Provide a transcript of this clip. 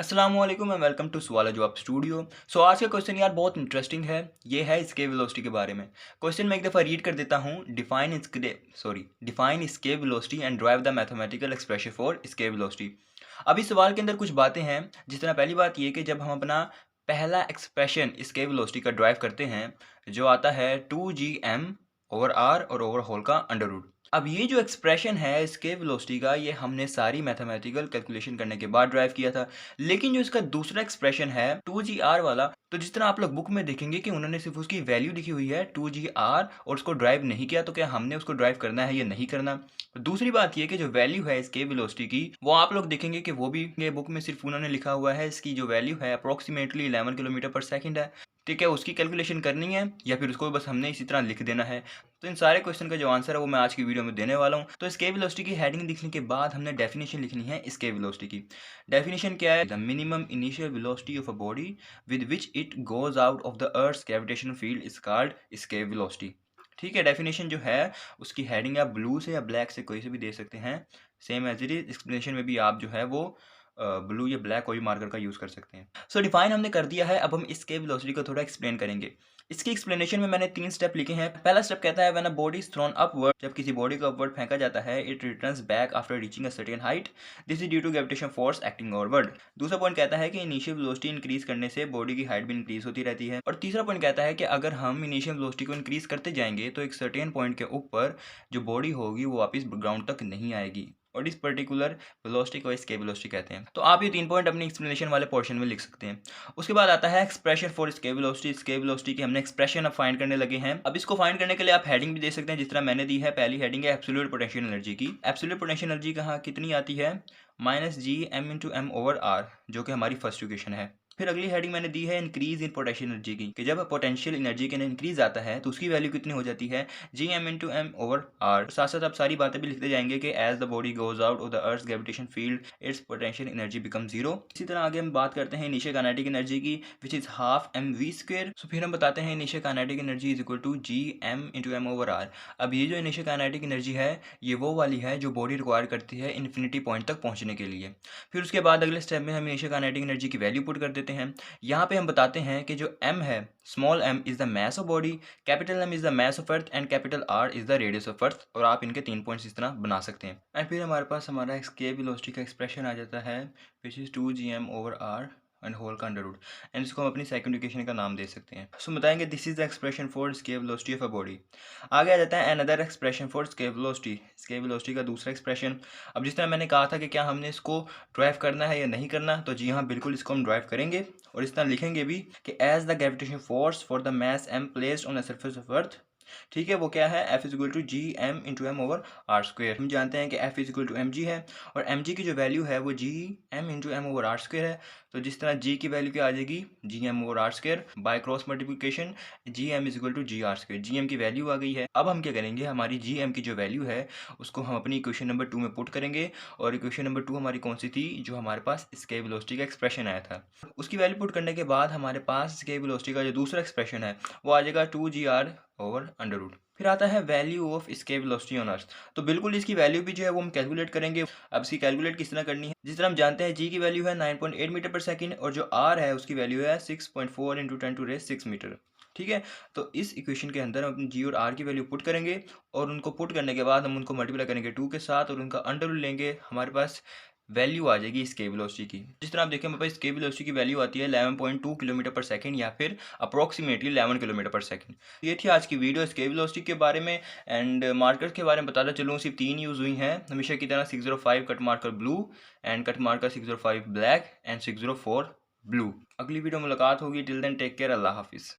अस्सलाम वालेकुम and welcome to सवाल जवाब स्टूडियो। आज का क्वेश्चन यार बहुत इंटरेस्टिंग है। ये है स्केप वेलोसिटी के बारे में। क्वेश्चन मैं एक दफ़ा रीड कर देता हूँ। Define escape velocity and derive the mathematical expression for escape velocity. अब इस सवाल के अंदर कुछ बातें हैं। जिस तरह पहली बात ये कि जब हम अपना पहला एक्सप्रेशन स्केप वेलोसिटी का ड्राइव करते हैं, जो आता है 2gm ओवर आर और ओवर होल का अंडर रूट। अब ये जो एक्सप्रेशन है इसके वेलोसिटी का, ये हमने सारी मैथमेटिकल कैलकुलेशन करने के बाद ड्राइव किया था। लेकिन जो इसका दूसरा एक्सप्रेशन है 2gr वाला, तो जिस तरह आप लोग बुक में देखेंगे कि उन्होंने सिर्फ उसकी वैल्यू लिखी हुई है 2gr और उसको ड्राइव नहीं किया, तो क्या हमने उसको ड्राइव करना है या नहीं करना। तो दूसरी बात ये कि जो वैल्यू है इसके वेलोसिटी की, वो आप लोग देखेंगे कि वो भी ये बुक में सिर्फ उन्होंने लिखा हुआ है, इसकी जो वैल्यू है अप्रोक्सीमेटली 11 किलोमीटर पर सेकंड है। ठीक है, उसकी कैलकुलेशन करनी है या फिर उसको बस हमने इसी तरह लिख देना है। तो इन सारे क्वेश्चन का जो आंसर है वो मैं आज की वीडियो में देने वाला हूँ। तो स्केप वेलोसिटी की हेडिंग लिखने के बाद हमने डेफिनेशन लिखनी है स्केप वेलोसिटी की। डेफिनेशन क्या है? The minimum initial velocity of a body with which it goes out of the earth's gravitational field is called escape velocity. ठीक है, डेफिनेशन जो है उसकी हेडिंग आप ब्लू से या ब्लैक से कोई से भी दे सकते हैं। Same as it is explanation में भी आप जो है वो ब्लू या ब्लैक कोई मार्कर का यूज़ कर सकते हैं। डिफाइन हमने कर दिया है। अब हम इसके वेलोसिटी को थोड़ा एक्सप्लेन करेंगे। इसकी एक्सप्लेनेशन में मैंने 3 स्टेप लिखे हैं। पहला स्टेप कहता है when a body is thrown upward, जब किसी बॉडी को अपवर्ड फेंका जाता है, it returns back after reaching a certain height. This is due to gravitation force acting downward. दूसरा पॉइंट कहता है कि इनिशियल वेलोसिटी इंक्रीज करने से बॉडी की हाइट भी इंक्रीज होती रहती है। और तीसरा पॉइंट कहता है कि अगर हम इनिशियल वेलोसिटी को इंक्रीज करते जाएंगे तो एक सर्टेन पॉइंट के ऊपर जो बॉडी होगी वो वापस ग्राउंड तक नहीं आएगी, और इस पर्टिकुलर वेलोसिटी को स्केप वेलोसिटी कहते हैं। तो आप ये 3 पॉइंट अपनी एक्सप्लेनेशन वाले पोर्शन में लिख सकते हैं। उसके बाद आता है expression for escape velocity. Escape velocity की हमने एक्सप्रेशन अब फाइंड करने लगे हैं। अब इसको फाइंड करने के लिए आप हेडिंग भी दे सकते हैं जिस तरह मैंने दी है। पहली हेडिंग है एब्सोल्यूट पोटेंशियल एनर्जी की। एब्सोल्यूट पोटेंशियल एनर्जी कहाँ कितनी आती है? -gm/m ओवर आर, जो कि हमारी फर्स्ट इक्वेशन है। फिर अगली हेडिंग मैंने दी है इंक्रीज इन पोटेंशियल एनर्जी की, कि जब पोटेंशियल एनर्जी के इंक्रीज आता है तो उसकी वैल्यू कितनी हो जाती है? gm/m over are. साथ साथ आप सारी बातें भी लिखते जाएंगे कि as the body goes out of the earth gravitation field its potential energy become zero. इसी तरह आगे हम बात करते हैं इनिशियल काइनेटिक एनर्जी की, विच इज हाफ mv²। सो फिर हम बताते हैं initial kinetic energy is equal to gm/m over R. अब ये जो इनिशियल काइनेटिक एनर्जी है ये वो वाली है जो बॉडी रिक्वायर करती है इन्फिनिटी पॉइंट तक पहुंचने के लिए। फिर उसके बाद अगले स्टेप में हम इनिशियल काइनेटिक एनर्जी की वैल्यू पुट कर देते हैं। यहाँ पे हम बताते हैं कि जो m है, small m is the mass of body, capital M is the mass of earth and capital R is the radius of earth. और आप इनके 3 पॉइंट्स इस तरह बना सकते हैं। एंड फिर हमारे पास हमारा स्केप वेलोसिटी का एक्सप्रेशन आ जाता है, which is 2gm over r and whole का अंडर रूट। एंड इसको हम अपनी सेकंड इक्वेशन का नाम दे सकते हैं। सो बताएंगे this is the expression for escape velocity of a body. आगे आ जाता है another expression for escape velocity. Escape velocity का दूसरा एक्सप्रेशन। अब जिस तरह मैंने कहा था कि क्या हमने इसको ड्राइव करना है या नहीं करना, तो जी हाँ बिल्कुल इसको हम ड्राइव करेंगे। और इस तरह लिखेंगे भी कि as the gravitation force for the mass m placed on the surface of earth. ठीक है, वो क्या है? F is equal to gm/m over R square. हम जानते हैं कि F is equal to mg है और mg की जो वैल्यू है वो gm/m ओवर आर स्क्वेयर है। तो जिस तरह g की वैल्यू क्या आ जाएगी? gm over R square by cross multiplication gm is equal to g R square. gm की वैल्यू आ गई है। अब हम क्या करेंगे, हमारी gm की जो वैल्यू है उसको हम अपनी इक्वेशन नंबर 2 में पुट करेंगे। और इक्वेशन नंबर 2 हमारी कौन सी थी? जो हमारे पास स्केप वेलोसिटी का एक्सप्रेशन आया था। उसकी वैल्यू पुट करने के बाद हमारे पास स्केप वेलोसिटी का जो दूसरा एक्सप्रेशन है वो आ जाएगा 2gr ओवर अंडर रूट। फिर आता है value of escape velocity on earth. तो बिल्कुल इसकी वैल्यू भी जो है वो हम कैलकुलेट करेंगे। अब इसकी कैलकुलेट किस तरह करनी है? जिस तरह हम जानते हैं g की वैल्यू है 9.8 मीटर पर सेकंड और जो r है उसकी वैल्यू है 6.4 इंटू 10⁻⁶ मीटर। ठीक है, तो इस इक्वेशन के अंदर हम g और r की वैल्यू पुट करेंगे और उनको पुट करने के बाद हम उनको मल्टीप्लाई करेंगे 2 के साथ और उनका अंडर रूट लेंगे। हमारे पास वैल्यू आ जाएगी स्केप वेलोसिटी की। जिस तरह आप देखें मेरे पास स्केप वेलोसिटी की वैल्यू आती है 11.2 किलोमीटर पर सेकंड या फिर अप्रोक्सीमेटली 11 किलोमीटर पर सेकंड। ये थी आज की वीडियो स्केप वेलोसिटी के बारे में। एंड मार्कर्स के बारे में बताता चलूँ, सिर्फ 3 यूज़ हुई हैं हमेशा की तरह। 605 cut marker blue and cut marker 605 black and 604 blue. अगली वीडियो मुलाकात होगी। टिल देन टेक केयर, अल्लाह हाफिज़।